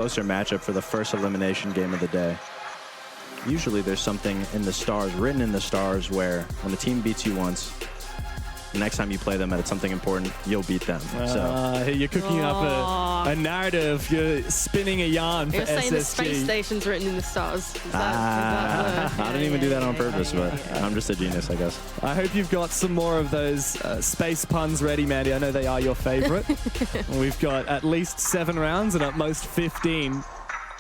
Closer matchup for the first elimination game of the day. Usually there's something in the stars, written in the stars, where when the team beats you once, the next time you play them at something important, you'll beat them. So you're cooking up a narrative. You're spinning a yarn for SSG. You're saying the space station's written in the stars. Is that I didn't even do that on purpose, but I'm just a genius, I guess. I hope you've got some more of those space puns ready, Mandy. I know they are your favorite. We've got at least 7 rounds and at most 15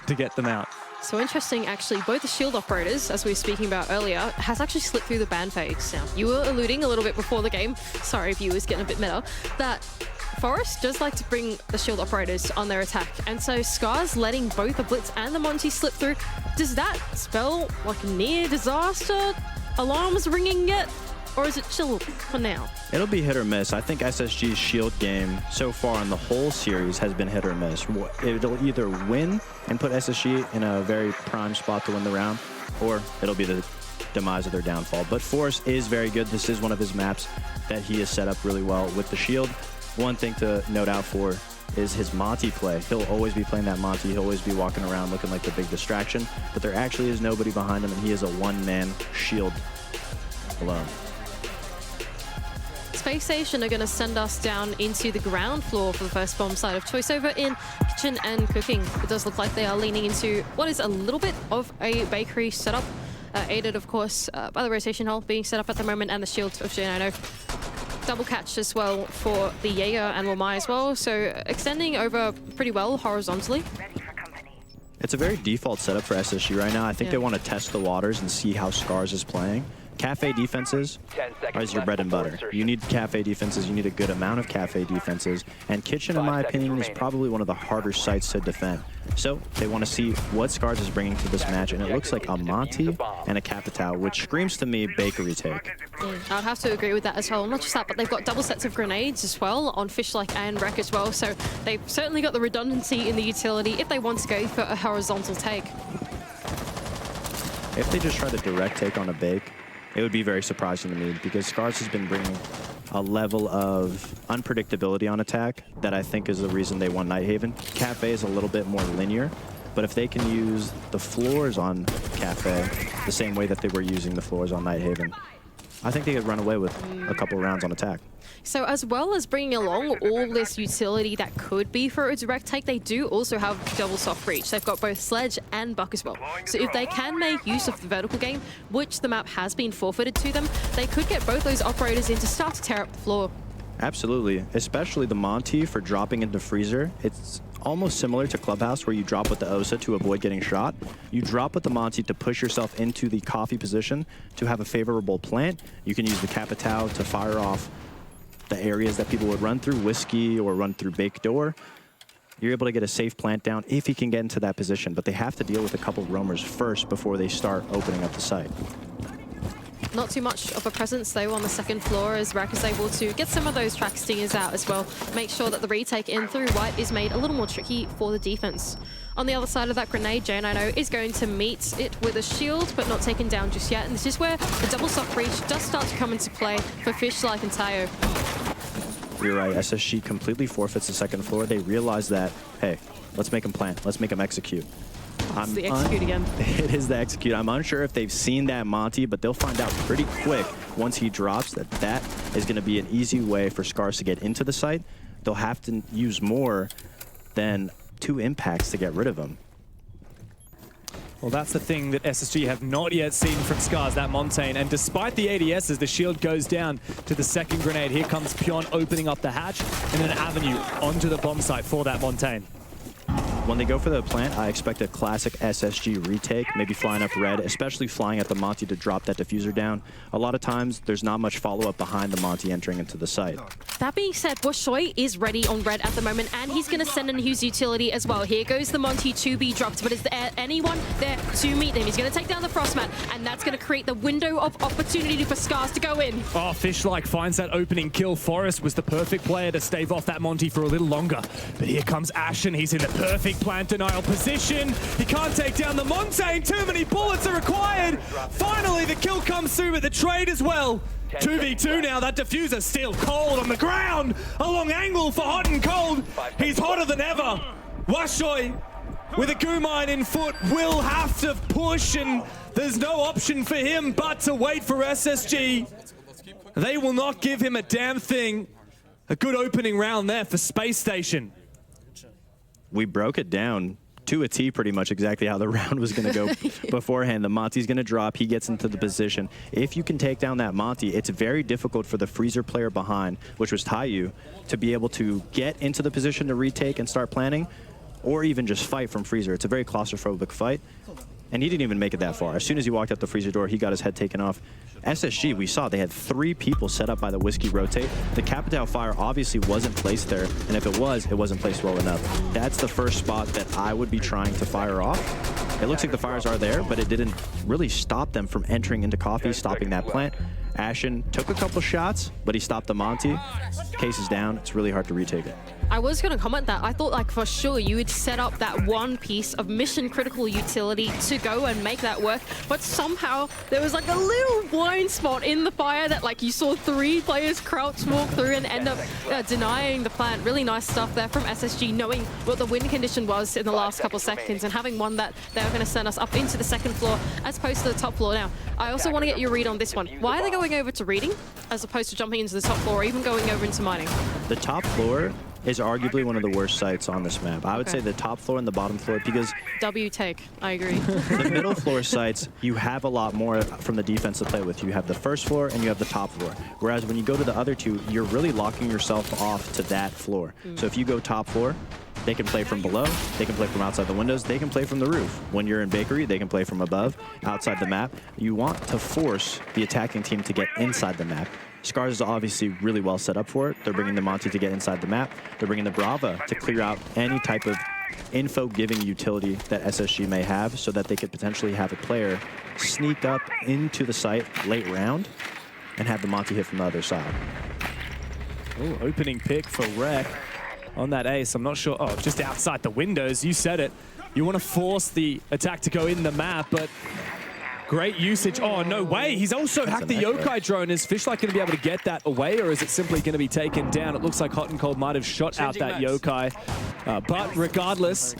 to get them out. So interesting, actually, both the shield operators, as we were speaking about earlier, has actually slipped through the ban phase. Now, you were alluding a little bit before the game, sorry viewers, getting a bit meta, that Forest does like to bring the shield operators on their attack. And so Scarz letting both the Blitz and the Monty slip through, does that spell like near disaster? Alarms ringing yet? Or is it chill for now? It'll be hit or miss. I think SSG's shield game so far in the whole series has been hit or miss. It'll either win and put SSG in a very prime spot to win the round, or it'll be the demise of their downfall. But Force is very good. This is one of his maps that he has set up really well with the shield. One thing to note out for is his Monty play. He'll always be playing that Monty. He'll always be walking around looking like the big distraction, but there actually is nobody behind him, and he is a one-man shield alone. Space Station are going to send us down into the ground floor for the first bomb site of choice over in kitchen and cooking. It does look like they are leaning into what is a little bit of a bakery setup, aided, of course, by the rotation hole being set up at the moment and the shield of Giano. Double catch as well for the Jaeger and Lamai as well, so extending over pretty well horizontally. It's a very default setup for SSG right now. I think they want to test the waters and see how Scarz is playing. Cafe defenses is your bread and butter. You need cafe defenses, you need a good amount of cafe defenses, and kitchen, in my opinion, is probably one of the harder sites to defend. So they want to see what Scarz is bringing to this match, and it looks like a Monty and a Capitao, which screams to me bakery take. I'd have to agree with that as well. Not just that, but they've got double sets of grenades as well on Fishlike and Wreck as well, so they've certainly got the redundancy in the utility if they want to go for a horizontal take. If they just try to direct take on a bake, it would be very surprising to me, because Scarz has been bringing a level of unpredictability on attack that I think is the reason they won Nighthaven. Cafe is a little bit more linear, but if they can use the floors on Cafe the same way that they were using the floors on Nighthaven, I think they could run away with a couple rounds on attack. So as well as bringing along all this utility that could be for a direct take, they do also have double soft breach. They've got both Sledge and Buck as well. So if they can make use of the vertical game, which the map has been forfeited to them, they could get both those operators in to start to tear up the floor. Absolutely, especially the Monty for dropping into Freezer. It's almost similar to Clubhouse, where you drop with the Osa to avoid getting shot. You drop with the Monty to push yourself into the coffee position to have a favorable plant. You can use the Capitao to fire off the areas that people would run through, Whiskey or run through Bake Door. You're able to get a safe plant down if he can get into that position, but they have to deal with a couple roamers first before they start opening up the site. Not too much of a presence though on the second floor, as Rack is able to get some of those track stingers out as well. Make sure that the retake in through White is made a little more tricky for the defense. On the other side of that grenade, J9O is going to meet it with a shield, but not taken down just yet. And this is where the double soft breach does start to come into play for Fishlike and Tayo. You're right, SSG completely forfeits the second floor. They realize that, hey, let's make them plant, let's make them execute. It's the execute again. It is the execute. I'm unsure if they've seen that Monty, but they'll find out pretty quick once he drops that that is going to be an easy way for Scarz to get into the site. They'll have to use more than 2 impacts to get rid of him. Well, that's the thing that SSG have not yet seen from Scarz, that Montaigne. And despite the ADS, as the shield goes down to the second grenade, here comes Pion opening up the hatch and an avenue onto the bomb site for that Montaigne. When they go for the plant, I expect a classic SSG retake, maybe flying up red, especially flying at the Monty to drop that diffuser down. A lot of times, there's not much follow-up behind the Monty entering into the site. That being said, Bushoi is ready on red at the moment, and he's going to send in his utility as well. Here goes the Monty to be dropped, but is there anyone there to meet him? He's going to take down the Frostmat, and that's going to create the window of opportunity for Scarz to go in. Oh, Fishlike finds that opening kill. Forrest was the perfect player to stave off that Monty for a little longer. But here comes Ashen. He's in the perfect plant denial position. He can't take down the Montaigne. Too many bullets are required. Finally, the kill comes through with the trade as well. 2v2 now. That diffuser still cold on the ground. A long angle for Hot and Cold. He's hotter than ever. Washoy with a goo mine in foot will have to push, and there's no option for him but to wait for SSG. They will not give him a damn thing. A good opening round there for Space Station. We broke it down to a T pretty much exactly how the round was going to go beforehand. The Monty's going to drop. He gets into the position. If you can take down that Monty, it's very difficult for the Freezer player behind, which was Taiyu, to be able to get into the position to retake and start planning, or even just fight from Freezer. It's a very claustrophobic fight. And he didn't even make it that far. As soon as he walked out the Freezer door, he got his head taken off. SSG, we saw they had 3 people set up by the Whiskey Rotate. The Capitao Fire obviously wasn't placed there, and if it wasn't placed well enough. That's the first spot that I would be trying to fire off. It looks like the fires are there, but it didn't really stop them from entering into Coffee, stopping that plant. Ashen took a couple shots, but he stopped the Monty. Case is down. It's really hard to retake it. I was going to comment that. I thought, like, for sure you would set up that one piece of mission-critical utility to go and make that work, but somehow there was, like, a little blind spot in the fire that, like, you saw 3 players crouch walk through and end up denying the plant. Really nice stuff there from SSG, knowing what the win condition was in the last couple seconds and having one that they were going to send us up into the second floor as opposed to the top floor. Now, I also want to get your read on this one. Why are they going over to reading as opposed to jumping into the top floor or even going over into mining? The top floor is arguably one of the worst sites on this map. I would say the top floor and the bottom floor, because W take, I agree. the middle floor sites, you have a lot more from the defense to play with. You have the first floor and you have the top floor. Whereas when you go to the other two, you're really locking yourself off to that floor. So if you go top floor, they can play from below, they can play from outside the windows, they can play from the roof. When you're in Bakery, they can play from above, outside the map. You want to force the attacking team to get inside the map. Scarz is obviously really well set up for it. They're bringing the Monty to get inside the map. They're bringing the Brava to clear out any type of info-giving utility that SSG may have so that they could potentially have a player sneak up into the site late round and have the Monty hit from the other side. Ooh, opening pick for Rek on that ace. I'm not sure. Oh, just outside the windows. You said it. You want to force the attack to go in the map, but great usage. Oh, no way. He's also hacked the Yokai drone. Is Fishlight going to be able to get that away, or is it simply going to be taken down? It looks like Hot and Cold might have shot out that Yokai. But regardless,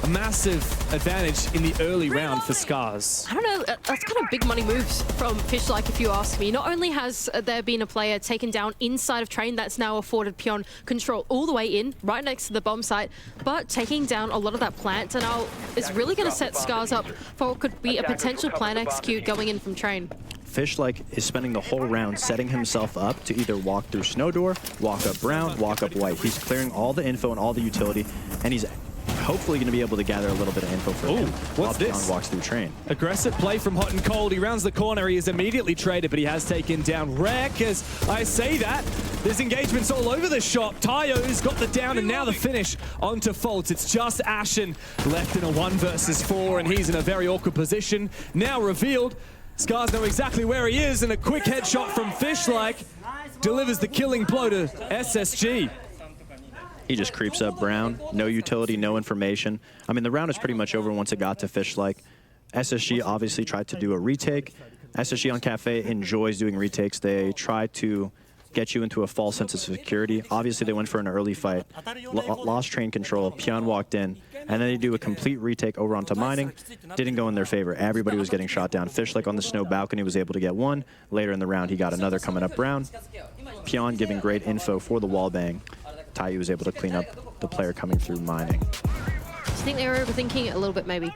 a massive advantage in the early round for Scarz. I don't know, that's kind of big money moves from Fishlight, if you ask me. Not only has there been a player taken down inside of Train that's now afforded Pion control all the way in, right next to the bomb site, but taking down a lot of that plant, and now is really going to set Scarz up for what could be a potential plan execute going in from Train. Fishlight is spending the whole round setting himself up to either walk through Snowdoor, walk up Brown, walk up White. He's clearing all the info and all the utility, and he's hopefully going to be able to gather a little bit of info for him. What's this? Pion walks through Train. Aggressive play from Hot and Cold. He rounds the corner. He is immediately traded, but he has taken down Rek. As I say that, there's engagements all over the shop. Tayo's got the down, and now the finish onto Faults. It's just Ashen left in a 1 versus 4, and he's in a very awkward position. Now revealed. Scarz know exactly where he is, and a quick headshot from Fishlight delivers the killing blow to SSG. He just creeps up Brown. No utility, no information. I mean, the round is pretty much over once it got to Fishlight. SSG obviously tried to do a retake. SSG on Cafe enjoys doing retakes. They try to get you into a false sense of security. Obviously, they went for an early fight, lost Train control, Pion walked in, and then they do a complete retake over onto Mining. Didn't go in their favor. Everybody was getting shot down. Fishlight on the snow balcony was able to get one. Later in the round, he got another coming up Brown. Pion giving great info for the wall bang. Taiyu was able to clean up the player coming through Mining. I think they were overthinking it a little bit, maybe.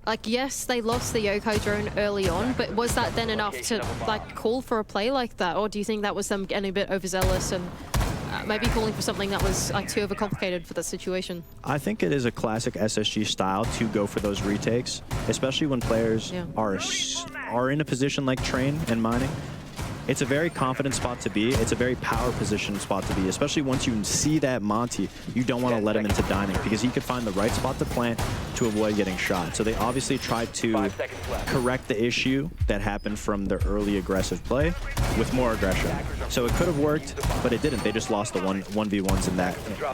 Like, yes, they lost the Yokai drone early on, but was that then enough to, like, call for a play like that? Or do you think that was them getting a bit overzealous and maybe calling for something that was, like, too overcomplicated for the situation? I think it is a classic SSG style to go for those retakes, especially when players are in a position like Train and Mining. It's a very confident spot to be. It's a very power position spot to be, especially once you see that Monty. You don't want to let him into dining because he could find the right spot to plant to avoid getting shot. So they obviously tried to correct the issue that happened from the early aggressive play with more aggression. So it could have worked, but it didn't. They just lost the 1v1s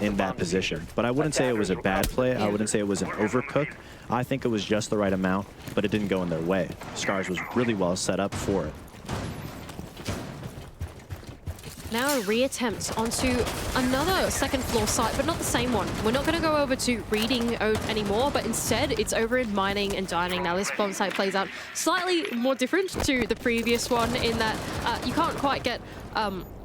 in that position. But I wouldn't say it was a bad play. I wouldn't say it was an overcook. I think it was just the right amount, but it didn't go in their way. Scarz was really well set up for it. now a reattempt onto another second floor site, but not the same one. We're not going to go over to reading anymore, but instead it's over in mining and dining. Now this bomb site plays out slightly more different to the previous one in that you can't quite get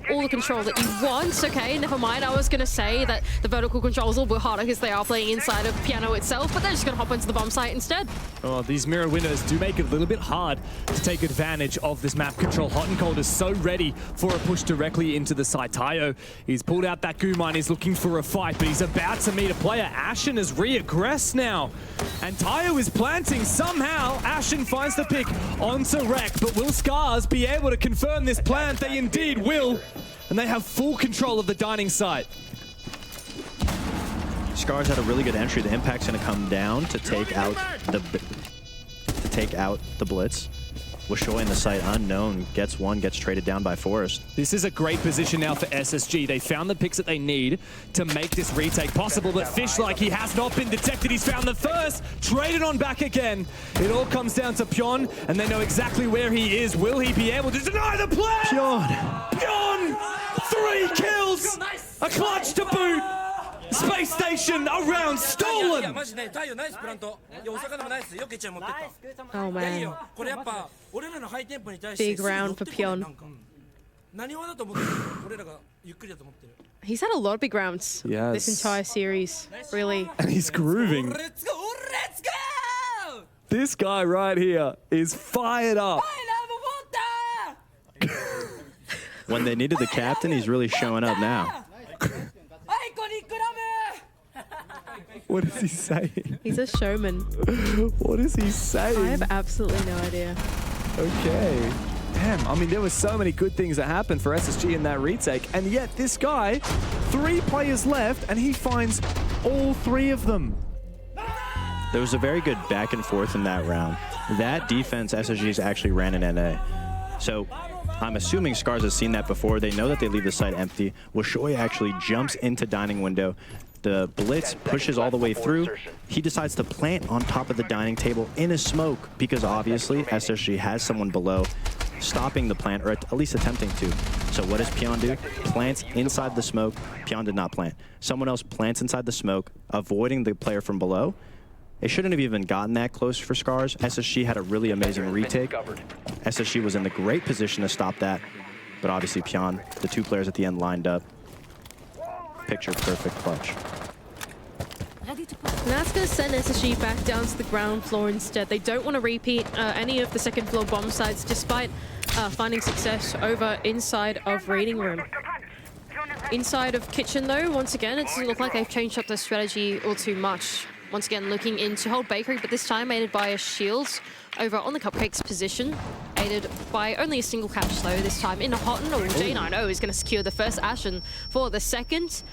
all the control that you want. Okay, never mind. I was going to say that the vertical controls are a bit harder because they are playing inside of Piano itself, but they're just going to hop into the bomb site instead. Oh, these mirror windows do make it a little bit hard to take advantage of this map control. Hot and Cold is so ready for a push directly into the site. Tayo, he's pulled out that goo mine. He's looking for a fight, but he's about to meet a player. Ashen has reaggressed now, and Tayo is planting. Somehow, Ashen finds the pick onto Rek, but will Scarz be able to confirm this plant? They indeed will. And they have full control of the dining site. Scarz had a really good entry. The impact's going to come down to take out the blitz. Wishoy in the site unknown gets one, gets traded down by Forest. This is a great position now for SSG. They found the picks that they need to make this retake possible, but Fish, like, he has not been detected. He's found the first, traded on back again. It all comes down to Pion, and they know exactly where he is. Will he be able to deny the play? Pion! 3 kills! A clutch to boot! Space station, a round stolen! Oh man. Big round for Pion. He's had a lot of big rounds this entire series, really. And he's grooving. Let's go! This guy right here is fired up. When they needed the captain, he's really showing up now. What is he saying? He's a showman. What is he saying? I have absolutely no idea. Okay. Damn, I mean, there were so many good things that happened for SSG in that retake, and yet this guy, 3 players left, and he finds all 3 of them. There was a very good back and forth in that round. That defense, SSG's actually ran in NA. So I'm assuming Scarz has seen that before. They know that they leave the site empty. Wishoy actually jumps into dining window. The blitz pushes all the way through. He decides to plant on top of the dining table in a smoke because obviously SSG has someone below stopping the plant, or at least attempting to. So what does Pion do? Plants inside the smoke. Pion did not plant. Someone else plants inside the smoke, avoiding the player from below. It shouldn't have even gotten that close for Scarz. SSG had a really amazing retake. SSG was in the great position to stop that, but obviously Pion, the 2 players at the end lined up. Picture perfect clutch. And that's going to send SSG back down to the ground floor instead. They don't want to repeat any of the second floor bomb sites despite finding success over inside of reading room. Inside of kitchen though, once again, it doesn't look like they've changed up their strategy all too much. Once again, looking in to hold bakery, but this time aided by a shield over on the Cupcake's position. Aided by only a single catch though, this time in a hot and J9O is going to secure the first Ashen for the second.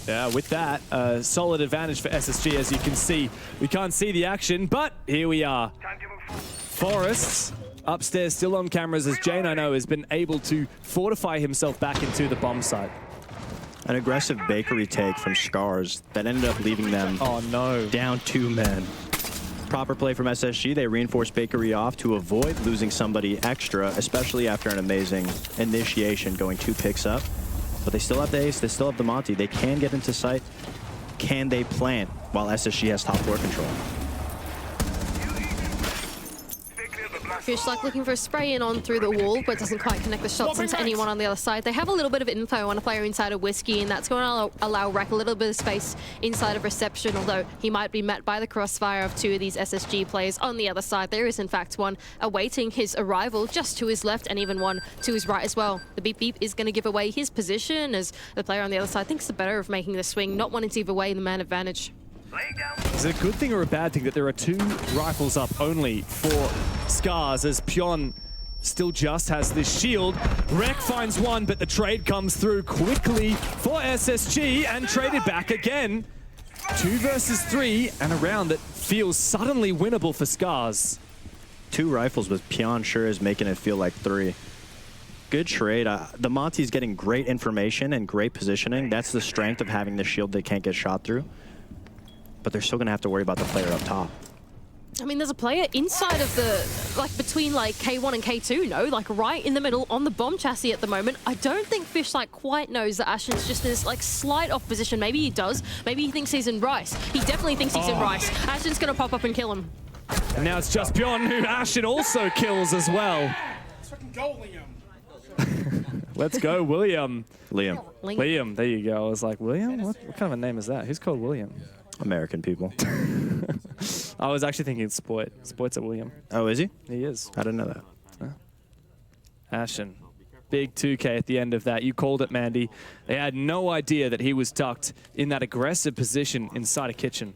Yeah, with that, solid advantage for SSG, as you can see. We can't see the action, but here we are. Forest upstairs still on cameras as J9O has been able to fortify himself back into the bomb site. An aggressive bakery take from Scarz that ended up leaving them down 2 men. Proper play from SSG. They reinforced bakery off to avoid losing somebody extra, especially after an amazing initiation going 2 picks up. But they still have the ace, they still have the Monty. They can get into sight. Can they plant while SSG has top floor control? Fish like looking for a spray in on through the wall, but doesn't quite connect the shots into anyone on the other side. They have a little bit of info on a player inside of Whiskey, and that's going to allow Rek a little bit of space inside of reception, although he might be met by the crossfire of 2 of these SSG players on the other side. There is in fact one awaiting his arrival just to his left, and even one to his right as well. The beep beep is going to give away his position as the player on the other side thinks the better of making the swing, not wanting to give away the man advantage. Is it a good thing or a bad thing that there are 2 rifles up only for Scarz, as Pion still just has this shield? Rek finds one, but the trade comes through quickly for SSG and traded back again. 2 versus 3 and a round that feels suddenly winnable for Scarz. 2 rifles with Pion sure is making it feel like 3. Good trade. The Monty's getting great information and great positioning. That's the strength of having the shield they can't get shot through. But they're still going to have to worry about the player up top. I mean, there's a player inside of the, like, between, like, K1 and K2, no? Like, right in the middle on the bomb chassis at the moment. I don't think Fish, like, quite knows that Ashen's just in this, like, slight off position. Maybe he does. Maybe he thinks he's in Rice. He definitely thinks he's in Rice. Ashen's gonna pop up and kill him. And now it's just Bjorn, who Ashen also kills as well. Let's fucking go, Liam. Let's go, William. Liam. There you go. I was like, William? What kind of a name is that? Who's called William? American people. I was actually thinking Spoit. Spoit's a William. Oh, is he? He is. I didn't know that. Ashen. Big 2K at the end of that. You called it, Mandy. They had no idea that he was tucked in that aggressive position inside a kitchen.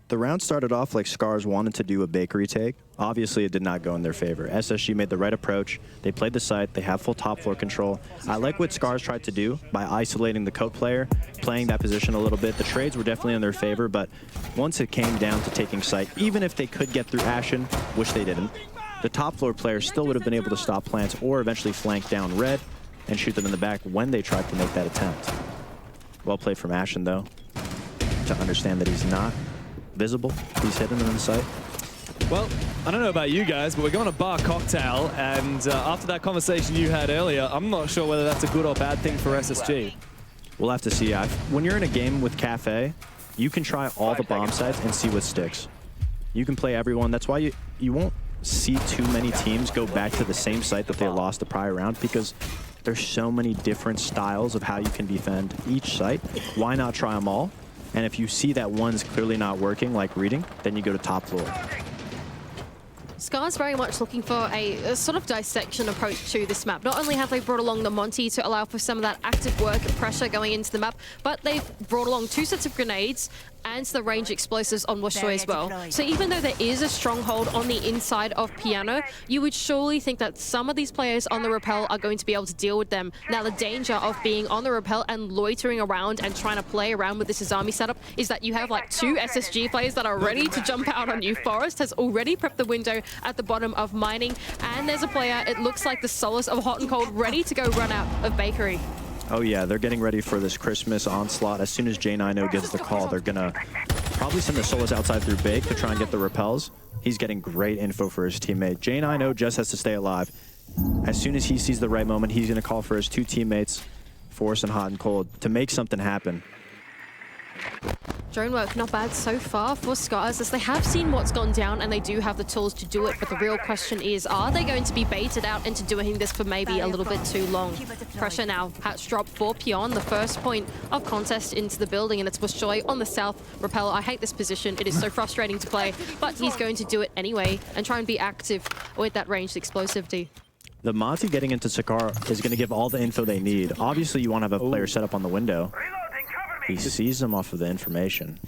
The round started off like Scarz wanted to do a bakery take. Obviously, it did not go in their favor. SSG made the right approach. They played the site. They have full top floor control. I like what Scarz tried to do by isolating the coat player, playing that position a little bit. The trades were definitely in their favor, but once it came down to taking site, even if they could get through Ashen, which they didn't, the top floor player still would have been able to stop plants or eventually flank down red and shoot them in the back when they tried to make that attempt. Well played from Ashen, though, to understand that he's not visible. He's hidden in the sight. Well, I don't know about you guys, but we're going to bar cocktail, and after that conversation you had earlier, I'm not sure whether that's a good or bad thing for SSG. We'll have to see. When you're in a game with Cafe, you can try all the bomb sites and see what sticks. You can play everyone. That's why you won't see too many teams go back to the same site that they lost the prior round, because there's so many different styles of how you can defend each site. Why not try them all? And if you see that one's clearly not working, like reading, then you go to top floor. Scarz very much looking for a sort of dissection approach to this map. Not only have they brought along the Monty to allow for some of that active work and pressure going into the map, but they've brought along 2 sets of grenades and the range explosives on Wushui as well. So even though there is a stronghold on the inside of Piano, you would surely think that some of these players on the rappel are going to be able to deal with them. Now, the danger of being on the rappel and loitering around and trying to play around with this Azami setup is that you have like 2 SSG players that are ready to jump out on you. Forest has already prepped the window at the bottom of mining, and there's a player, it looks like the Solace of Hot and Cold, ready to go run out of Bakery. Oh yeah, they're getting ready for this Christmas onslaught. As soon as J90 gives the call, they're gonna probably send the Solace outside through Bake to try and get the repels. He's getting great info for his teammate. J90 just has to stay alive. As soon as he sees the right moment, he's gonna call for his 2 teammates, Force and Hot and Cold, to make something happen. Drone work not bad so far for Scarz, as they have seen what's gone down and they do have the tools to do it, but the real question is, are they going to be baited out into doing this for maybe a little bit too long? Pressure now, hatch drop for Pion, the first point of contest into the building, and it's Wushui on the south rappel. I hate this position, it is so frustrating to play, but he's going to do it anyway and try and be active with that ranged explosive D. The Monty getting into Sakar is going to give all the info they need. Obviously, you want to have a player set up on the window. He sees them off of the information.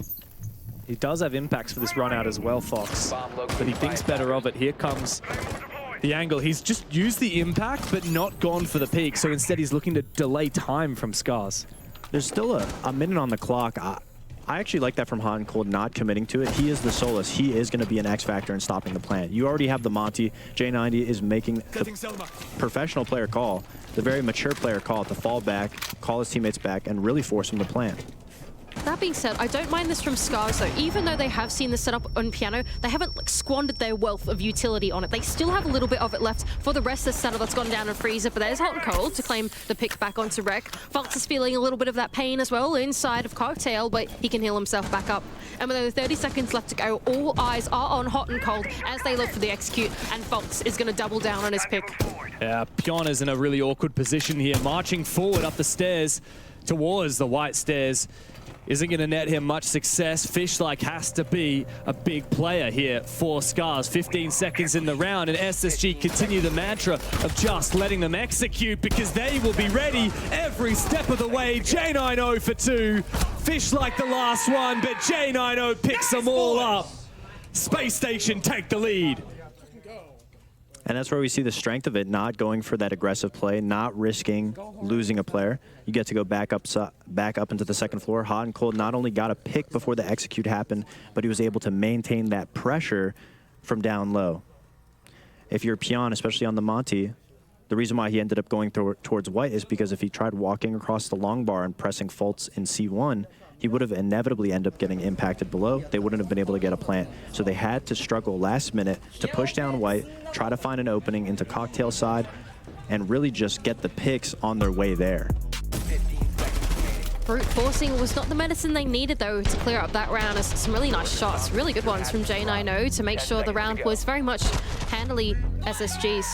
He does have impacts for this run out as well, Fox, but he thinks better of it. Here comes the angle. He's just used the impact, but not gone for the peak, so instead he's looking to delay time from Scarz. There's still a minute on the clock. I actually like that from Hot and Cold not committing to it. He is the Solace. He is going to be an X factor in stopping the plant. You already have the Monty. J90 is making the professional player call, the very mature player call to fall back, call his teammates back, and really force him to plant. That being said, I don't mind this from Scarz though. Even though they have seen the setup on Piano, they haven't like squandered their wealth of utility on it. They still have a little bit of it left for the rest of the setup that's gone down in Freezer, but there's Hot and Cold to claim the pick back onto Rec. Fox is feeling a little bit of that pain as well inside of Cocktail, but he can heal himself back up. And with only 30 seconds left to go, all eyes are on Hot and Cold as they look for the execute, and Fox is going to double down on his pick. Yeah, Pion is in a really awkward position here, marching forward up the stairs towards the white stairs. Isn't going to net him much success. Fishlike has to be a big player here for Scarz. 15 seconds in the round, and SSG continue the mantra of just letting them execute, because they will be ready every step of the way. J90 for 2. Fishlike the last one, but J90 picks them all up. Space Station take the lead. And that's where we see the strength of it, not going for that aggressive play, not risking losing a player. You get to go back up into the second floor. Hot and Cold not only got a pick before the execute happened, but he was able to maintain that pressure from down low. If you're Pion, especially on the Monty, the reason why he ended up going towards white is because if he tried walking across the long bar and pressing faults in C1, he would have inevitably ended up getting impacted below. They wouldn't have been able to get a plant. So they had to struggle last minute to push down white, try to find an opening into Cocktail side, and really just get the picks on their way there. Brute forcing was not the medicine they needed, though, to clear up that round. As some really nice shots, really good ones from J9O to make sure the round was very much handily SSG's.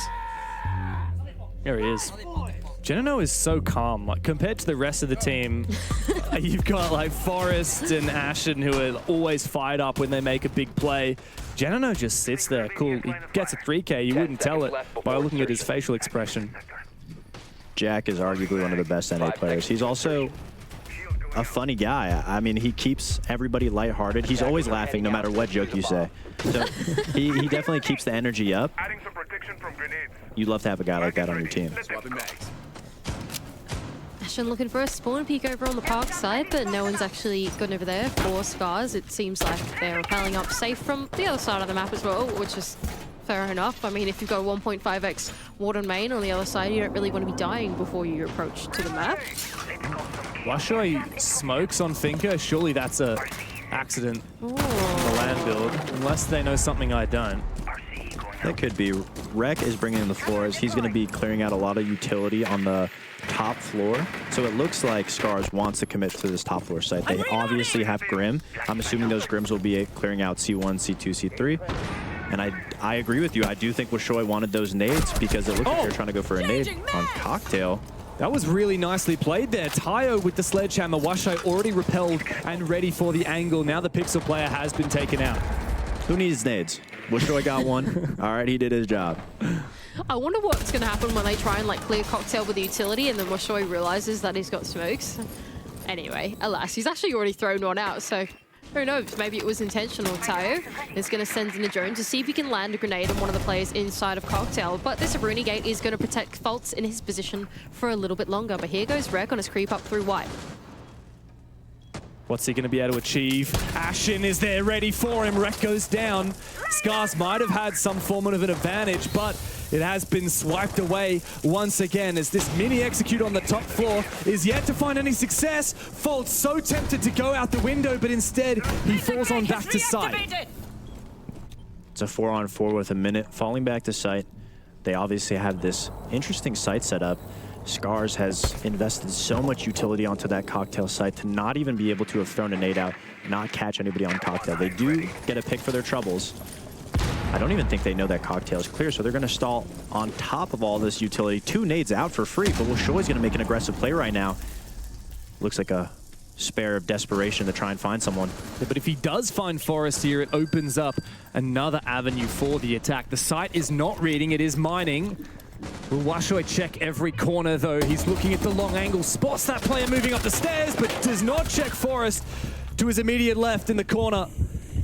There he is. J9O is so calm. Like, compared to the rest of the team, you've got like Forest and Ashen who are always fired up when they make a big play. J9O just sits there, cool. He gets a 3K, you wouldn't tell it by looking at his facial expression. Jack is arguably one of the best NA players. He's also a funny guy. I mean, he keeps everybody lighthearted. He's always laughing no matter what joke you say. So he definitely keeps the energy up. You'd love to have a guy like that on your team. Ashen looking for a spawn peek over on the Park side, but no one's actually gone over there for Scarz. It seems like they're rappelling up safe from the other side of the map as well, which is fair enough. I mean, if you've got a 1.5x Warden main on the other side, you don't really want to be dying before you approach to the map. Washoi smokes on Finka. Surely that's a accident on the land build, unless they know something I don't. That could be. Rek is bringing in the floors. He's going to be clearing out a lot of utility on the top floor. So it looks like Scarz wants to commit to this top floor site. They obviously have Grim. I'm assuming those Grims will be clearing out C1, C2, C3. And I agree with you. I do think Washoi wanted those nades because it looks like they're trying to go for a nade on Cocktail. That was really nicely played there. Tayo with the sledgehammer. Washoi already repelled and ready for the angle. Now the Pixel player has been taken out. Who needs nades? Washoi got one. All right, he did his job. I wonder what's going to happen when they try and like clear Cocktail with the utility and then Washoi realizes that he's got smokes. Anyway, alas, he's actually already thrown one out, so who knows? Maybe it was intentional. Tayo is going to send in a drone to see if he can land a grenade on one of the players inside of Cocktail. But this Aruni Gate is going to protect Faults in his position for a little bit longer. But here goes Rek on his creep up through white. What's he going to be able to achieve? Ashen is there ready for him. Rek goes down. Scarz might have had some form of an advantage, but it has been swiped away once again as this mini execute on the top floor is yet to find any success. Fault's so tempted to go out the window, but instead he falls on back to site. It's a 4-on-4 with a minute. Falling back to site. They obviously have this interesting site set up. Scarz has invested so much utility onto that Cocktail site to not even be able to have thrown a nade out, not catch anybody on Cocktail. They do get a pick for their troubles. I don't even think they know that Cocktail is clear, so they're going to stall on top of all this utility. 2 nades out for free, but Washoi's going to make an aggressive play right now. Looks like a spare of desperation to try and find someone. Yeah, but if he does find Forest here, it opens up another avenue for the attack. The site is not reading, it is mining. Will Washoi check every corner, though? He's looking at the long angle, spots that player moving up the stairs, but does not check Forest to his immediate left in the corner.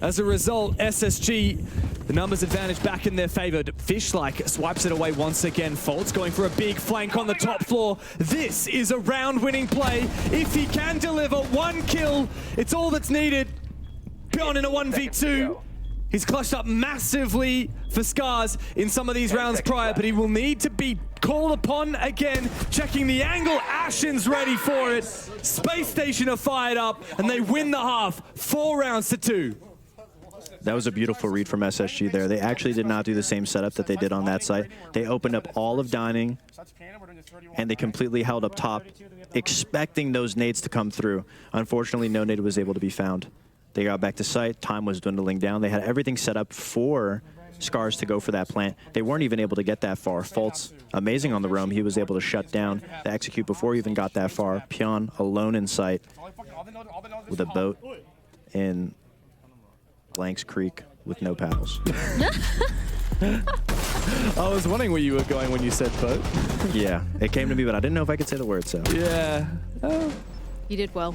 As a result, SSG, the numbers advantage back in their favor. Fish-like swipes it away once again. Faults going for a big flank on the top floor. This is a round-winning play. If he can deliver 1 kill, it's all that's needed. Pion in a 1v2. He's clutched up massively for Scarz in some of these rounds prior, but he will need to be called upon again. Checking the angle, Ashen's ready for it. Space Station are fired up, and they win the half, 4-2. That was a beautiful read from SSG there. They actually did not do the same setup that they did on that site. They opened up all of dining, and they completely held up top, expecting those nades to come through. Unfortunately, no nade was able to be found. They got back to site, time was dwindling down. They had everything set up for Scarz to go for that plant. They weren't even able to get that far. Faults, amazing on the roam. He was able to shut down the execute before he even got that far. Pion alone in sight with a boat in Blanks Creek with no paddles. I was wondering where you were going when you said boat. Yeah, it came to me, but I didn't know if I could say the word, so. Yeah. Oh. You did well.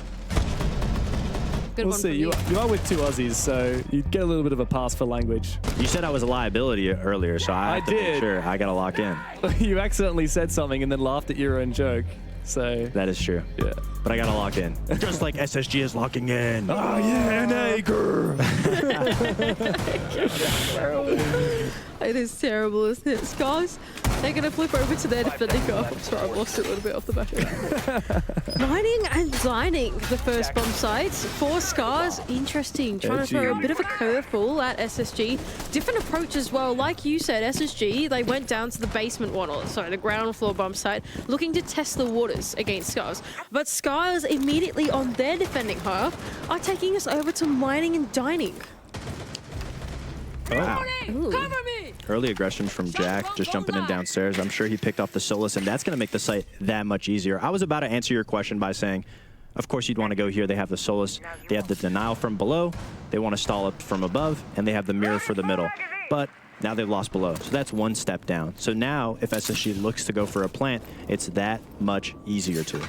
Good We'll one see. You are with 2 Aussies, so you get a little bit of a pass for language. You said I was a liability earlier, so I did. Sure, I gotta lock in. You accidentally said something and then laughed at your own joke, so. That is true. Yeah. But I gotta lock in. Just like SSG is locking in. Oh yeah, NA girl. It is terrible, isn't it, Scarz? They're going to flip over to their defending half. I'm sorry, I've lost it a little bit off the back of it. Mining and dining the first bomb sites for Scarz. Interesting. Trying to throw a bit of a curveball at SSG. Different approach as well. Like you said, SSG, they went down to the basement one, or sorry, the ground floor bomb site, looking to test the waters against Scarz. But Scarz immediately on their defending half are taking us over to mining and dining. Wow. Ooh. Cover me! Early aggression from Jack, just jumping in downstairs. I'm sure he picked off the Solus, and that's going to make the site that much easier. I was about to answer your question by saying, of course you'd want to go here. They have the Solus, they have the denial from below, they want to stall up from above, and they have the mirror for the middle. But now they've lost below, so that's one step down. So now, if SSG looks to go for a plant, it's that much easier to.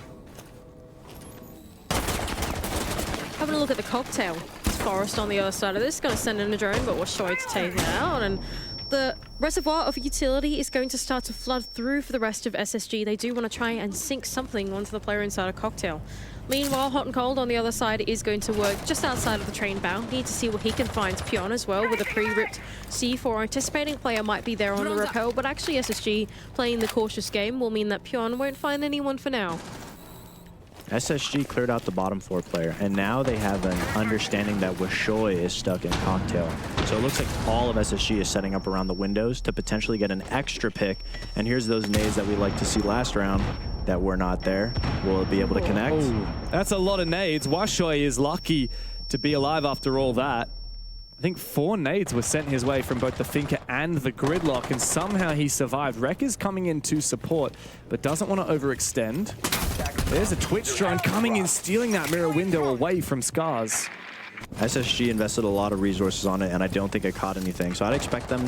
Having a look at the cocktail. It's Forest on the other side of this. Going to send in a drone, but we're sure to take it out. And the reservoir of utility is going to start to flood through for the rest of SSG. They do want to try and sink something onto the player inside a cocktail. Meanwhile, Hot and Cold on the other side is going to work just outside of the train bow. Need to see what he can find. Pion as well with a pre-ripped C4. Anticipating player might be there on the rappel, but actually SSG playing the cautious game will mean that Pion won't find anyone for now. SSG cleared out the bottom floor player, and now they have an understanding that Wishoy is stuck in cocktail. So it looks like all of SSG is setting up around the windows to potentially get an extra pick. And here's those nades that we like to see last round that were not there. Will it be able to connect? Oh, that's a lot of nades. Wishoy is lucky to be alive after all that. I think 4 nades were sent his way from both the Finker and the Gridlock, and somehow he survived. Rek is coming in to support, but doesn't want to overextend. There's a Twitch drone coming in, stealing that mirror window away from Scarz. SSG invested a lot of resources on it, and I don't think it caught anything. So I'd expect them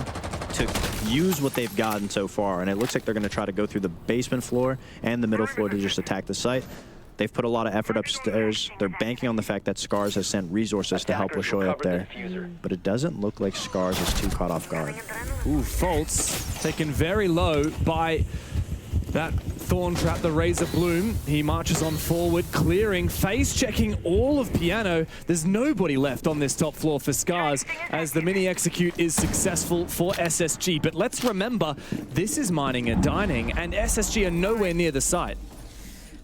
to use what they've gotten so far, and it looks like they're going to try to go through the basement floor and the middle floor to just attack the site. They've put a lot of effort upstairs. They're banking on the fact that Scarz has sent resources to help Wishoy up there. But it doesn't look like Scarz is too caught off guard. Ooh, Faults taken very low by that Thorn Trap, the Razor Bloom. He marches on forward, clearing, phase checking all of Piano. There's nobody left on this top floor for Scarz as the mini execute is successful for SSG. But let's remember, this is mining and dining, and SSG are nowhere near the site.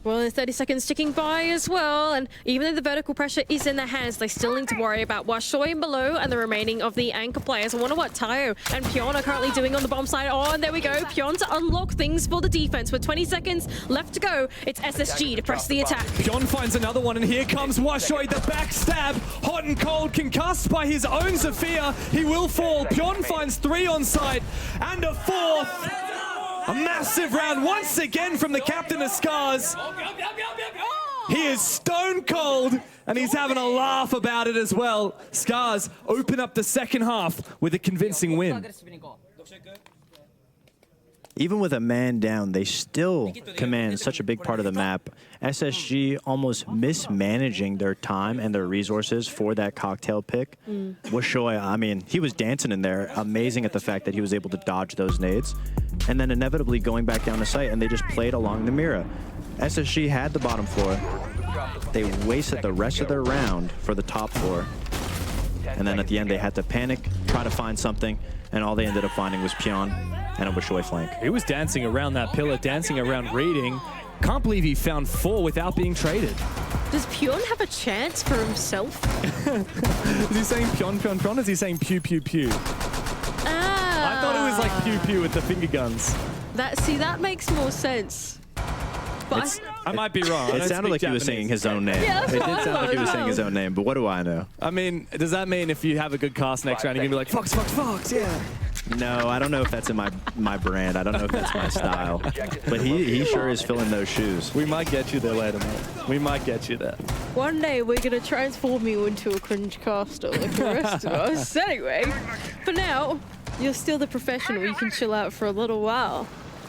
Well, 30 seconds ticking by as well, and even though the vertical pressure is in their hands, they still need to worry about Wishoy below and the remaining of the anchor players. I wonder what Tayo and Pion are currently doing on the bomb side. Oh, and there we go. Pion to unlock things for the defense with 20 seconds left to go. It's SSG to press the attack. Pion finds another one, and here comes Wishoy, the backstab. Hot and Cold concussed by his own Zafir. He will fall. Pion finds 3 on site, and a 4th. A massive round once again from the captain of Scarz. He is stone cold, and he's having a laugh about it as well. Scarz open up the second half with a convincing win. Even with a man down, they still command such a big part of the map. SSG almost mismanaging their time and their resources for that cocktail pick. Wishoy, I mean, he was dancing in there, amazing at the fact that he was able to dodge those nades. And then inevitably going back down the site, and they just played along the mirror. SSG had the bottom floor. They wasted the rest of their round for the top floor. And then at the end, they had to panic, try to find something, and all they ended up finding was Pion and a Wishoy flank. He was dancing around that pillar, dancing around reading. Can't believe he found 4 without being traded. Does Pion have a chance for himself? Is he saying Pion, Pion, Pion? Is he saying pew, pew, pew? I thought it was like pew, pew with the finger guns. That makes more sense. But I might be wrong. It sounded like he was saying his own name. Yeah, it did sound like he was saying his own name, but what do I know? I mean, does that mean if you have a good cast next round, you're going to be like, Fox, Fox, Fox, yeah? No, I don't know if that's in my brand. I don't know if that's my style. But he sure is filling those shoes. We might get you there later, mate. We might get you there. one day we're going to transform you into a cringe caster like the rest of us. Anyway, for now, you're still the professional. You can chill out for a little while.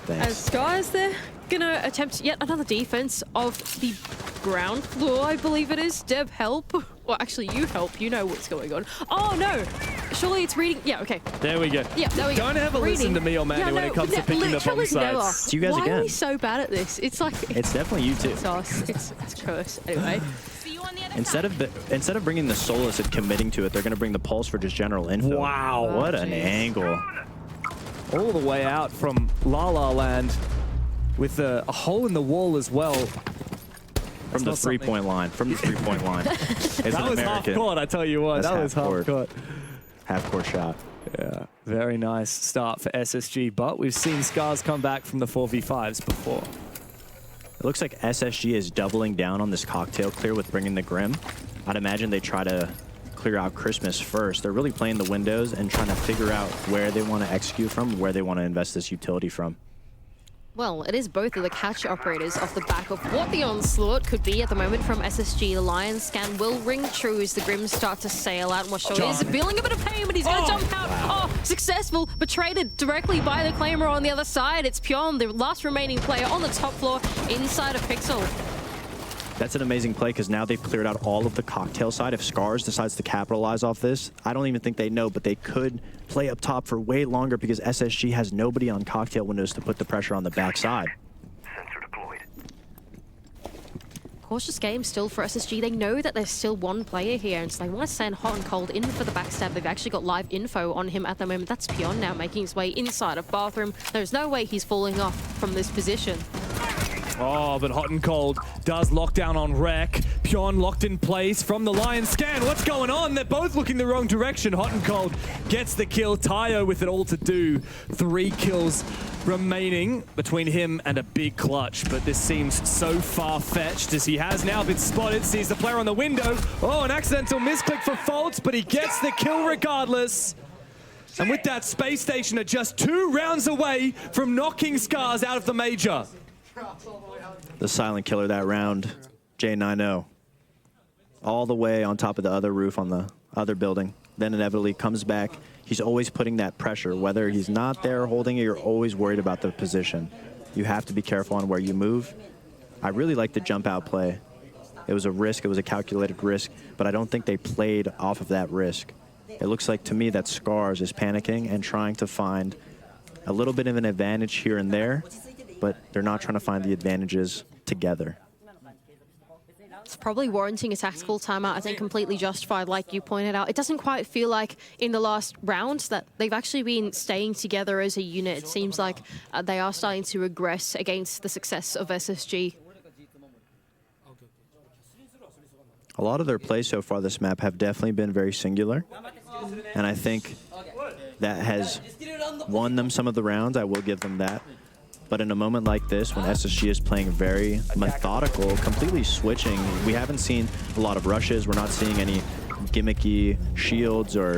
Thanks. As Scarz, they're going to attempt yet another defense of the ground floor, I believe it is. Deb, help. Well, actually, you help. You know what's going on. Oh, no. Surely it's reading. Yeah, okay. There we go. Yeah, there we go. Don't ever listen to me or Manny when it comes to picking up on sides. It's you guys Why again. are we so bad at this? It's like... It's definitely you too. It's us. It's cursed. Anyway. Instead of bringing the Solus and committing to it, they're going to bring the Pulse for just general info. Wow. What an angle. all the way out from La La Land with a hole in the wall as well. From the three-point line. From the three-point line. That was half court, I tell you what. That was half court. Half-court shot. Yeah, very nice start for SSG, but we've seen Scarz come back from the 4v5s before. It looks like SSG is doubling down on this cocktail clear with bringing the Grim. I'd imagine they try to clear out Christmas first. They're really playing the windows and trying to figure out where they want to execute from, where they want to invest this utility from. Well, it is both of the catch operators off the back of what the onslaught could be at the moment from SSG. The Lion scan will ring true as the Grims start to sail out. Washoe is feeling a bit of pain, but he's going to jump out. Wow. Oh, successful, but traded directly by the Claymore on the other side. It's Pion, the last remaining player on the top floor inside of Pixel. That's an amazing play because now they've cleared out all of the cocktail side. If Scarz decides to capitalize off this, I don't even think they know, but they could play up top for way longer because SSG has nobody on cocktail windows to put the pressure on the backside. Sensor deployed. Cautious game still for SSG. They know that there's still one player here, and so they want to send Hot and Cold in for the backstab. They've actually got live info on him at the moment. That's Pion now making his way inside of Bathroom. There's no way he's falling off from this position. Oh, but Hot and Cold does lock down on Wreck. Pion locked in place from the Lion scan. What's going on? They're both looking the wrong direction. Hot and Cold gets the kill. Tayo with it all to do. 3 kills remaining between him and a big clutch, but this seems so far-fetched as he has now been spotted. Sees the player on the window. Oh, an accidental misclick for Fultz, but he gets the kill regardless. And with that, Space Station are just 2 rounds away from knocking Scarz out of the major. The silent killer that round, J90. All the way on top of the other roof on the other building. Then inevitably comes back. He's always putting that pressure. Whether he's not there holding it, you're always worried about the position. You have to be careful on where you move. I really like the jump out play. It was a risk, it was a calculated risk, but I don't think they played off of that risk. It looks like to me that Scarz is panicking and trying to find a little bit of an advantage here and there, but they're not trying to find the advantages together. It's probably warranting a tactical timeout. I think completely justified, like you pointed out. It doesn't quite feel like in the last round that they've actually been staying together as a unit. It seems like they are starting to regress against the success of SSG. A lot of their plays so far this map have definitely been very singular, and I think that has won them some of the rounds. I will give them that. But in a moment like this, when SSG is playing very methodical, completely switching, we haven't seen a lot of rushes. We're not seeing any gimmicky shields or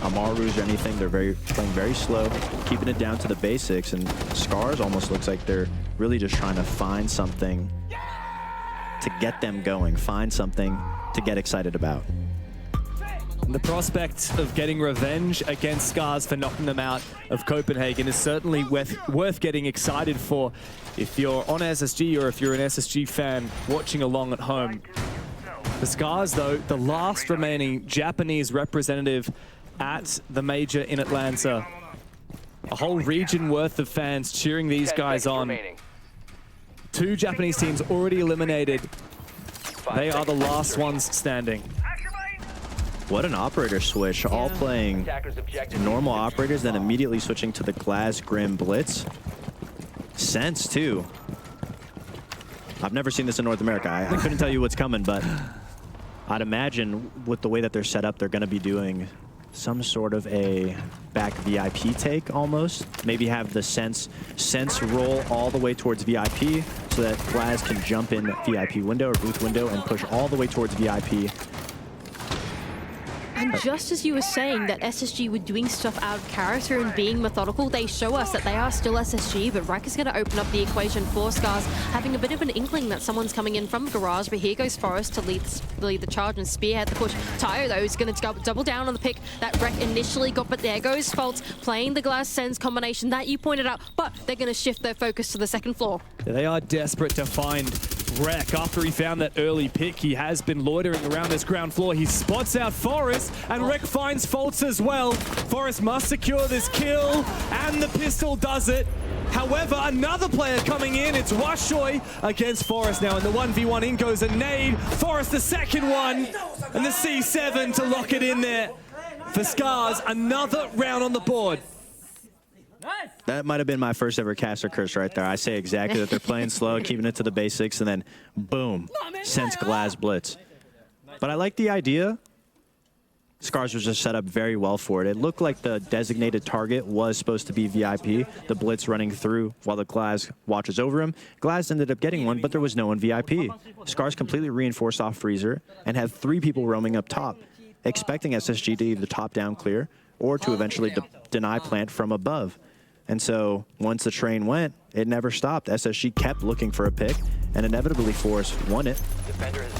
Amarus or anything. They're playing very slow, keeping it down to the basics. And Scarz almost looks like they're really just trying to find something to get them going, find something to get excited about. And the prospect of getting revenge against Scarz for knocking them out of Copenhagen is certainly worth getting excited for if you're on SSG or if you're an SSG fan watching along at home. For Scarz, though, the last remaining Japanese representative at the major in Atlanta. A whole region worth of fans cheering these guys on. 2 Japanese teams already eliminated. They are the last ones standing. What an operator switch, all playing normal operators, then immediately switching to the Glass Grim Blitz. Sense, too. I've never seen this in North America. I couldn't tell you what's coming, but I'd imagine with the way that they're set up, they're going to be doing some sort of a back VIP take almost. Maybe have the Sense roll all the way towards VIP so that Glass can jump in VIP window or booth window and push all the way towards VIP. And just as you were saying that SSG were doing stuff out of character and being methodical, they show us that they are still SSG, but Rack is going to open up the equation for Scarz, having a bit of an inkling that someone's coming in from Garage, but here goes Forrest to lead the charge and spearhead the push. Tayo, though, is going to double down on the pick that Wreck initially got, but there goes Fultz playing the Glass Sense combination that you pointed out, but they're going to shift their focus to the second floor. They are desperate to find Wreck. After he found that early pick, he has been loitering around this ground floor. He spots out Forrest, and Wreck finds Fultz as well. Forrest must secure this kill, and the pistol does it. However, another player coming in. It's Washoe against Forrest now. In the 1v1, in goes a nade. Forrest the second one, and the C7 to lock it in there for Scarz. Another round on the board. That might have been my first ever caster curse right there. I say exactly that they're playing slow, keeping it to the basics, and then boom, sends Glass Blitz. But I like the idea. Scarz was just set up very well for it. It looked like the designated target was supposed to be VIP, the Blitz running through while the Glass watches over him. Glass ended up getting one, but there was no one VIP. Scarz completely reinforced off Freezer and had 3 people roaming up top, expecting SSG to either top-down clear or to eventually deny plant from above. And so once the train went, it never stopped. SSG kept looking for a pick, and inevitably Forrest won it,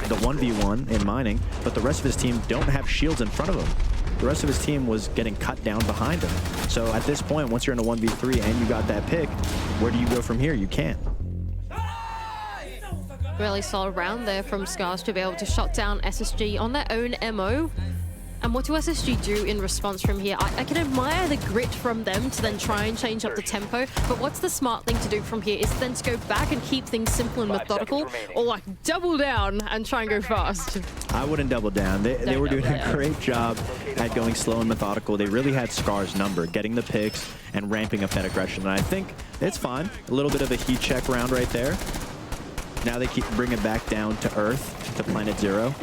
the 1v1 in mining, but the rest of his team don't have shields in front of him. The rest of his team was getting cut down behind him. So at this point, once you're in a 1v3 and you got that pick, where do you go from here? You can't. Really solid round there from Scarz to be able to shut down SSG on their own MO. And what do SSG do in response from here? I can admire the grit from them to then try and change up the tempo, but what's the smart thing to do from here is then to go back and keep things simple and methodical, or like double down and try and go fast. I wouldn't double down. They were doing a great job at going slow and methodical. They really had Scar's number, getting the picks and ramping up that aggression. And I think it's fine. A little bit of a heat check round right there. Now they keep bringing it back down to Earth, to Planet Zero.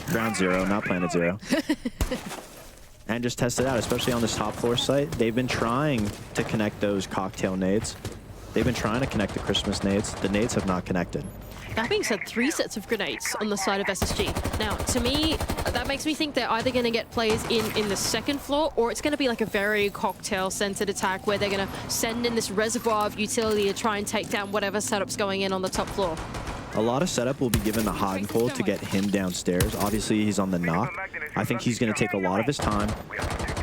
Ground Zero, not Planet Zero. And just test it out, especially on this top floor site. They've been trying to connect those cocktail nades. They've been trying to connect the Christmas nades. The nades have not connected. That being said, 3 sets of grenades on the side of SSG. Now, to me, that makes me think they're either going to get players in the second floor, or it's going to be like a very cocktail-centered attack where they're going to send in this reservoir of utility to try and take down whatever setup's going in on the top floor. A lot of setup will be given to Hot and Cold to get him downstairs. Obviously, he's on the knock. I think he's going to take a lot of his time.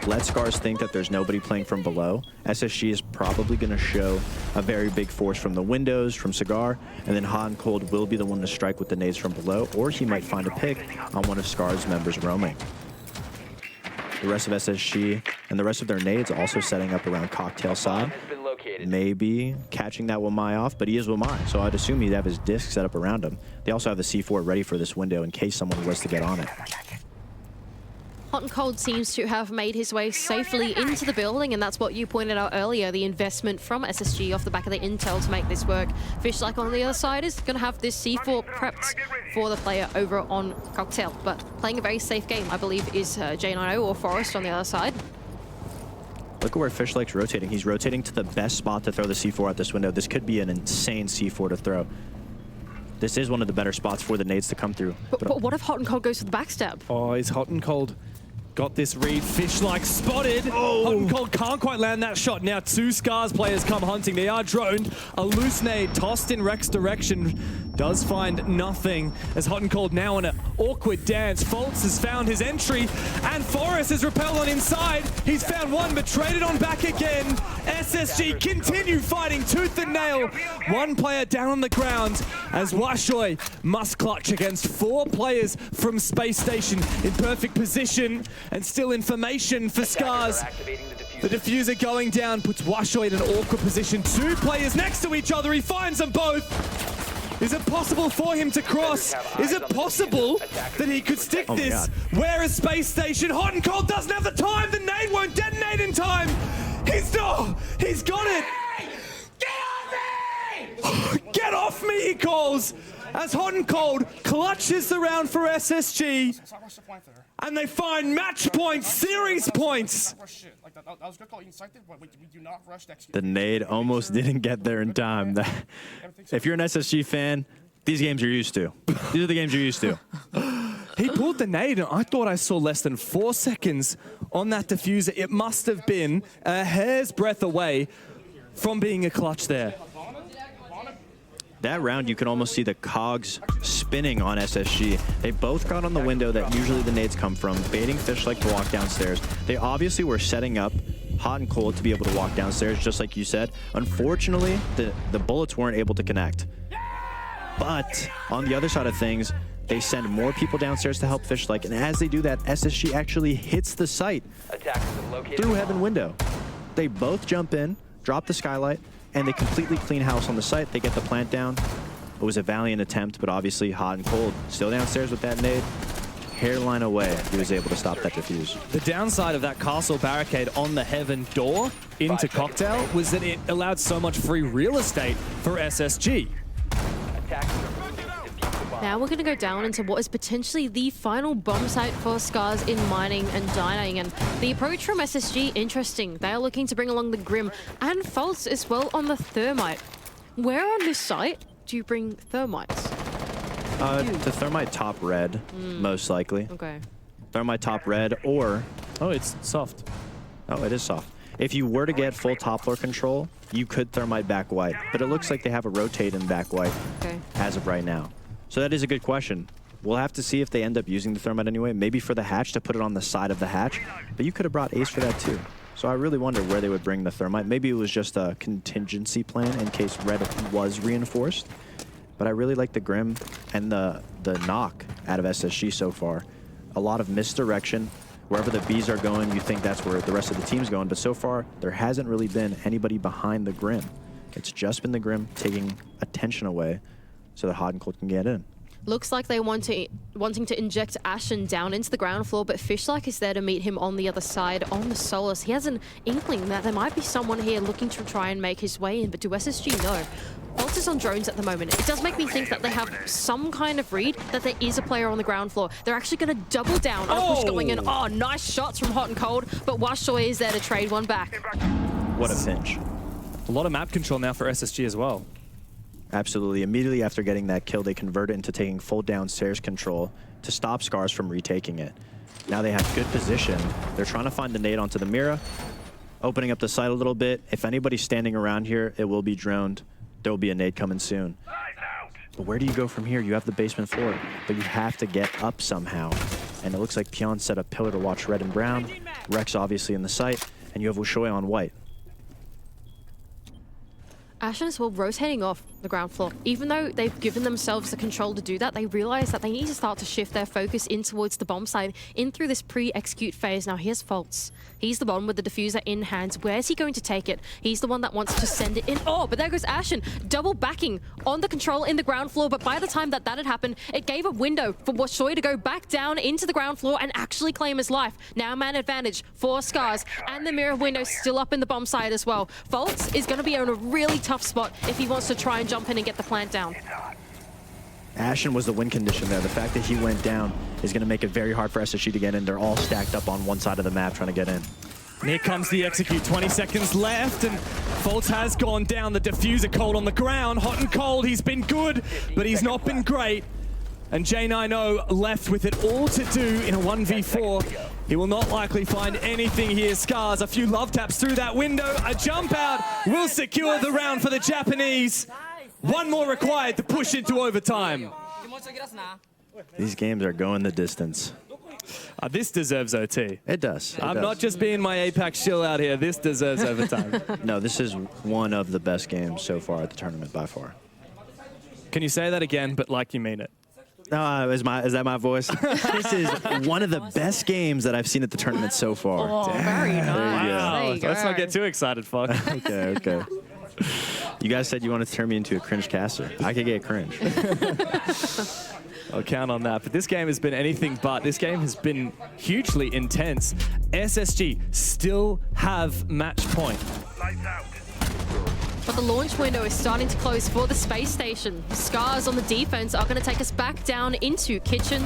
Let Scarz think that there's nobody playing from below. SSG is probably going to show a very big force from the windows, from Cigar, and then Hot and Cold will be the one to strike with the nades from below, or he might find a pick on one of Scarz's members roaming. The rest of SSG and the rest of their nades also setting up around cocktail side. Maybe catching that Wamai off, but he is Wamai, so I'd assume he'd have his disc set up around him. They also have the C4 ready for this window in case someone was to get on it. Hot and Cold seems to have made his way safely into the building, and that's what you pointed out earlier, the investment from SSG off the back of the intel to make this work. Fishlike on the other side is going to have this C4 prepped for the player over on Cocktail, but playing a very safe game, I believe, is J90 or Forrest on the other side. Look at where Fishlike's rotating. He's rotating to the best spot to throw the C4 at this window. This could be an insane C4 to throw. This is one of the better spots for the nades to come through. But what if Hot and Cold goes for the backstab? Oh, is Hot and Cold got this read? Fishlike spotted. Oh. Hot and Cold can't quite land that shot. Now 2 Scarz players come hunting. They are droned. A loose nade tossed in Rex's direction. Does find nothing as Hot and Cold now in an awkward dance. Foltz has found his entry, and Forrest has repelled on inside. He's found one, but traded on back again. SSG continue fighting tooth and nail. 1 player down on the ground as Washoy must clutch against 4 players from Space Station in perfect position, and still information for Scarz. The diffuser going down puts Washoy in an awkward position. 2 players next to each other. He finds them both. Is it possible for him to cross? Is it possible that he could stick this? Where is Space Station? Hot and Cold doesn't have the time. The nade won't detonate in time. He's got it. Get off me! Get off me, he calls, as Hot and Cold clutches the round for SSG. And they find match points, series points. The nade almost didn't get there in time. If you're an SSG fan, these games you're used to. These are the games you're used to. He pulled the nade, and I thought I saw less than 4 seconds on that diffuser. It must have been a hair's breadth away from being a clutch there. That round, you can almost see the cogs spinning on SSG. They both got on the window that usually the nades come from, baiting Fishlike to walk downstairs. They obviously were setting up Hot and Cold to be able to walk downstairs, just like you said. Unfortunately, the bullets weren't able to connect. But on the other side of things, they send more people downstairs to help Fishlike, and as they do that, SSG actually hits the site through Heaven window. They both jump in, drop the skylight, and they completely clean house on the site. They get the plant down. It was a valiant attempt, but obviously Hot and Cold still downstairs with that nade. hairline away, he was able to stop that defuse. The downside of that castle barricade on the heaven door into Cocktail was that it allowed so much free real estate for SSG. Now we're going to go down into what is potentially the final bomb site for Scarz in mining and dining. And the approach from SSG, interesting. They are looking to bring along the Grim and Faults as well on the Thermite. Where on this site do you bring Thermites? The Thermite top red, most likely. Okay. Thermite top red, or... Oh, it's soft. Oh, it is soft. If you were to get full top floor control, you could Thermite back white. But it looks like they have a rotate in back white as of right now. So that is a good question. We'll have to see if they end up using the Thermite anyway. Maybe for the hatch to put it on the side of the hatch. But you could have brought Ace for that too. So I really wonder where they would bring the Thermite. Maybe it was just a contingency plan in case red was reinforced. But I really like the Grim and the knock out of SSG so far. A lot of misdirection. Wherever the Bs are going, you think that's where the rest of the team's going. But so far, there hasn't really been anybody behind the Grim. It's just been the Grim taking attention away so that Hot and Cold can get in. Looks like they wanting to inject Ashen down into the ground floor, but Fishlike is there to meet him on the other side on the Solus. He has an inkling that there might be someone here looking to try and make his way in, but do SSG know? Bolt is on drones at the moment. It does make me think that they have some kind of read that there is a player on the ground floor. They're actually going to double down on a push going in. Oh, nice shots from Hot and Cold, but Washoy is there to trade one back. What a pinch. A lot of map control now for SSG as well. Absolutely. Immediately after getting that kill, they convert it into taking full downstairs control to stop Scarz from retaking it. Now they have good position. They're trying to find the nade onto the Mira, opening up the site a little bit. If anybody's standing around here, it will be droned. There will be a nade coming soon. But where do you go from here? You have the basement floor, but you have to get up somehow. And it looks like Pyeon set a pillar to watch red and brown. Rex obviously in the site, and you have Wushoy on white. Ashen as well rotating off the ground floor. Even though they've given themselves the control to do that, they realize that they need to start to shift their focus in towards the bomb side, in through this pre-execute phase. Now here's Faults. He's the one with the diffuser in hands. Where's he going to take it? He's the one that wants to send it in. Oh, but there goes Ashen, double backing on the control in the ground floor. But by the time that had happened, it gave a window for Washoy to go back down into the ground floor and actually claim his life. Now man advantage for Scarz, and the mirror window still up in the bomb side as well. Faults is going to be on a really tough spot if he wants to try and jump in and get the plant down. Ashen was the win condition there. The fact that he went down is going to make it very hard for SSG to get in. They're all stacked up on one side of the map trying to get in. And here comes the execute. 20 seconds left, and Faults has gone down. The diffuser Cold on the ground. Hot and Cold, he's been good, but he's not been great. And J90 left with it all to do in a 1v4. He will not likely find anything here. Scarz, a few love taps through that window. A jump out will secure the round for the Japanese. One more required to push into overtime. These games are going the distance. This deserves OT. It does. I'm not just being my Apex shill out here. This deserves overtime. No, this is one of the best games so far at the tournament by far. Can you say that again, but like you mean it? Is that my voice? This is one of the best games that I've seen at the tournament so far. Oh, very nice. Wow. Let's not get too excited, fuck. Okay. You guys said you wanted to turn me into a cringe caster. I could get cringe. I'll count on that. But this game has been anything but. This game has been hugely intense. SSG still have match point. But the launch window is starting to close for the space station. Scarz on the defense are going to take us back down into kitchen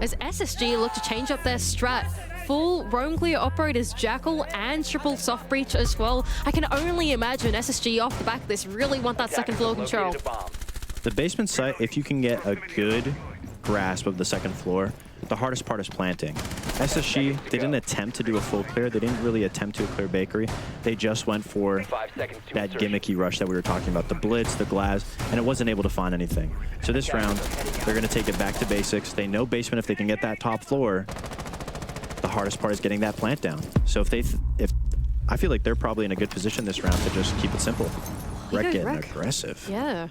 as SSG look to change up their strat. Full roam clear operators, Jackal and triple soft breach as well. I can only imagine SSG off the back of this really want that second floor control. The basement site, if you can get a good grasp of the second floor, the hardest part is planting. SSG, they didn't attempt to do a full clear. They didn't really attempt to clear bakery. They just went for that gimmicky rush that we were talking about, the blitz, the glass, and it wasn't able to find anything. So this round, they're going to take it back to basics. They know basement, if they can get that top floor, the hardest part is getting that plant down. So if I feel like they're probably in a good position this round to just keep it simple. Rek getting aggressive. Yeah.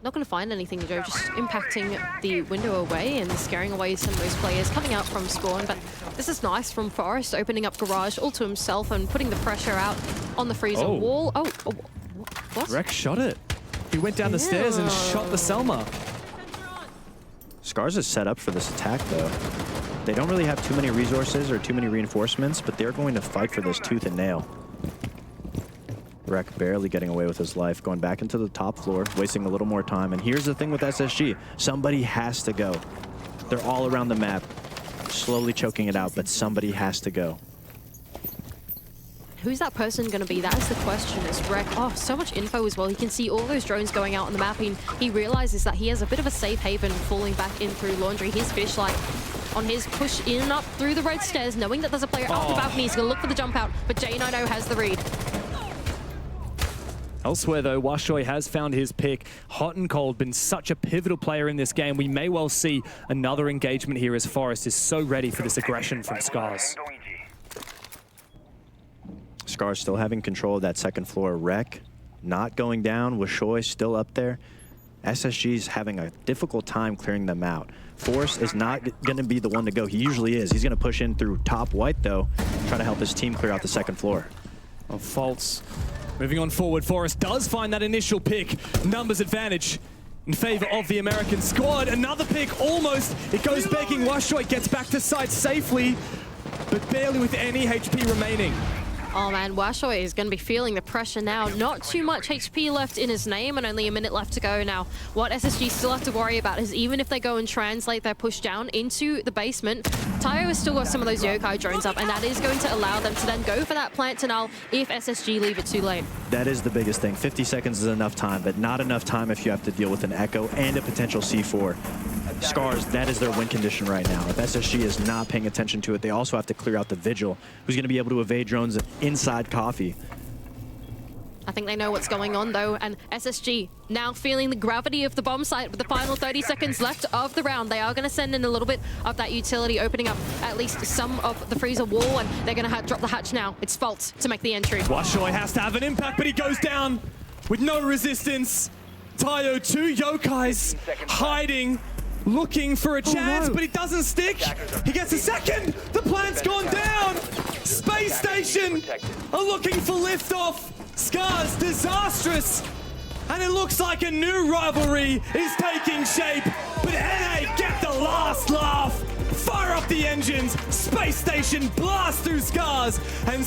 Not going to find anything, Joe, just impacting the window away and scaring away some of those players coming out from spawn. But this is nice from Forest, opening up garage all to himself and putting the pressure out on the freezer wall. Oh, what? Rek shot it. He went down the stairs and shot the Selma. Scarz is set up for this attack, though. They don't really have too many resources or too many reinforcements, but they're going to fight for this tooth and nail. Rek barely getting away with his life, going back into the top floor, wasting a little more time. And here's the thing with SSG. Somebody has to go. They're all around the map, slowly choking it out, but somebody has to go. Who's that person going to be? That is the question. Is Rek. Oh, so much info as well. He can see all those drones going out on the map, and he realizes that he has a bit of a safe haven falling back in through Laundry. His fish like on his push in and up through the red stairs, knowing that there's a player out the balcony. He's going to look for the jump out, but J90 has the read. Elsewhere, though, Washoy has found his pick. Hot and Cold, been such a pivotal player in this game. We may well see another engagement here as Forest is so ready for this aggression from Scarz. Scarz still having control of that second floor. Rek not going down. Washoy still up there. SSG's having a difficult time clearing them out. Force is not going to be the one to go. He usually is. He's going to push in through top white, though, try to help his team clear out the second floor. Of faults. Moving on forward, Forest does find that initial pick. Numbers advantage in favor of the American squad. Another pick, almost. It goes begging. Washoy gets back to site safely, but barely with any HP remaining. Oh man, Washoy is going to be feeling the pressure now. Not too much HP left in his name and only a minute left to go now. What SSG still have to worry about is even if they go and translate their push down into the basement, Tayo has still got some of those Yokai drones up, and that is going to allow them to then go for that plant tunnel if SSG leave it too late. That is the biggest thing. 50 seconds is enough time, but not enough time if you have to deal with an Echo and a potential C4. Scarz, that is their win condition right now. If SSG is not paying attention to it, they also have to clear out the Vigil, who's going to be able to evade drones inside Coffee. I think they know what's going on though, and SSG now feeling the gravity of the bomb site with the final 30 seconds left of the round. They are going to send in a little bit of that utility, opening up at least some of the freezer wall, and they're going to drop the hatch now. It's Fault to make the entry. Washoy has to have an impact, but he goes down with no resistance. Tayo, two Yokais hiding, looking for a chance, but it doesn't stick. He gets a second. The plant's gone down. Space Station are looking for liftoff. Scarz, disastrous. And it looks like a new rivalry is taking shape. But NA get the last laugh. Fire up the engines. Space Station blast through Scarz and